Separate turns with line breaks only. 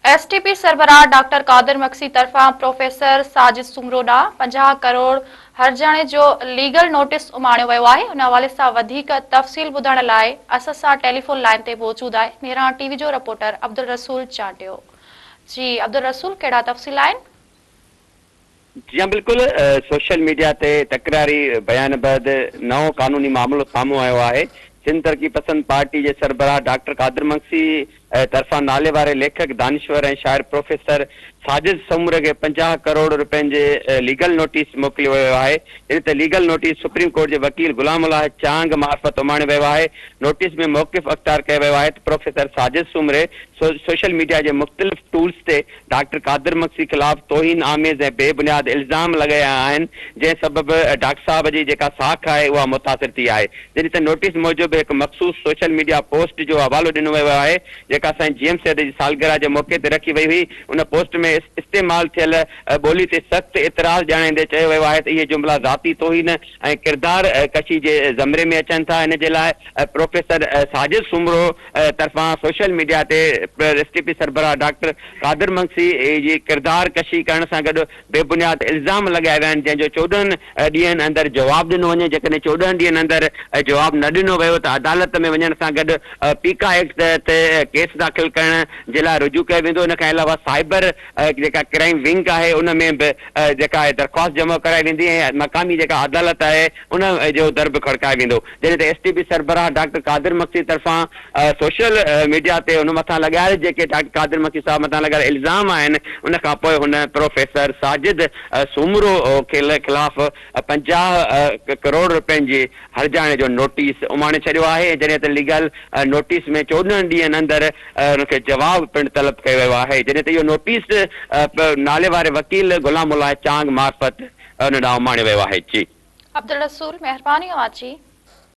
STP सरबराह doctor कादिर मक्सी तरफां professor Sajid Soomro ॾांहुं 50 करोड़ हर्जाणे जो लीगल नोटिस उमाणियो वियो आहे। उन हवाले सां वधीक तफ़सील ॿुधण लाइ असां सां टेलीफोन लाइन ते मौजूद आहे निराण टीवी जो रिपोर्टर अब्दुल रसूल चाटियो। जी अब्दुल रसूल, कहिड़ा तफ़सील आहिनि?
जी हाँ, बिल्कुल। सोशल मीडिया ते तकरारी बयान बैद नओं कानूनी मामलो साम्हूं आयो आहे। सिंध तरक़ी पसंद पार्टी के सरबराह डॉक्टर कादिर मक्सी तरफां नाले वारे लेखक दानिश्वर ऐं शाइर प्रोफेसर साजिद सुमर के 50 करोड़ रुपयनि जे लीगल नोटिस मोकिलियो वियो आहे। इन ते लीगल नोटिस सुप्रीम कोर्ट के वकील गुलाम अल्लाह चांग मार्फत उमाणियो वियो आहे। नोटिस में मौक़िफ़ अख़्तियार कयो वियो आहे त प्रोफेसर साजिद सुमरे सोशल मीडिया के मुख़्तलिफ़ टूल्स ते डॉक्टर कादिर मक्सी खिलाफ़ तौहीन आमेज़ ऐं बेबुनियाद इल्ज़ाम लगाया आहिनि, जंहिं सबब डॉक्टर साहब जी जेका साख आहे उहा मुतासिर थी आहे। जिन ते नोटिस मूजिब एक मखसूस सोशल मीडिया पोस्ट जो हवालो ॾिनो वियो आहे, जेका असांजी जीएम सैद जी सालगिरह जे मौक़े ते रखी वई हुई। उन पोस्ट में इस्तेमाल थियल ॿोली ते सख़्त एतिराज़ ॼाणाईंदे चयो वियो आहे त इहे जुमिला ज़ाती तौहीन ऐं किरदार कशी जे ज़मरे में अचनि था। इन जे लाइ प्रोफेसर साजिद सुमरो तरफ़ां सोशल मीडिया ते एसटीपी सरबराह डॉक्टर कादिर मक्सी जी किरदार कशी करण सां गॾु बेबुनियाद इल्ज़ाम लगाया विया आहिनि, जंहिंजो 14 ॾींहंनि अंदरि जवाबु ॾिनो वञे। जेकॾहिं 14 ॾींहंनि अंदरि जवाबु न ॾिनो वियो त अदालत में वञण सां गॾु पीका एक्ट ते केस दाख़िल करण जे लाइ रुजू कयो वेंदो। इन खां अलावा साइबर जेका क्राइम विंग आहे उन में बि जेका आहे दरख़्वास्त जमा कराई वेंदी ऐं मक़ामी जेका अदालत आहे उन जो दर बि खड़कायो वेंदो। जंहिं ते एसटीपी सरबराह डॉक्टर कादिर मक्सी तरफ़ां सोशल मीडिया ते हुन मथां लॻायल जेके डॉक्टर कादिर मक्सी साहब मथां लॻायल इल्ज़ाम आहिनि, उन खां पोइ हुन प्रोफेसर साजिद सुमरो खिलाफ़ 50 करोड़ रुपयनि जी हर्जाणे जो नोटिस उमाणे छॾियो आहे। जॾहिं त लीगल नोटिस में 14 ॾींहंनि अंदरि उनखे जवाबु पिणु तलब कयो वियो आहे। जॾहिं त इहो नोटिस नाले वारे वकील गुलाम अल्लाह चांग मार्फत उन ॾांहुं उमाणियो वियो आहे। जी
अब्दुल रसूल, मेहरबानी जी।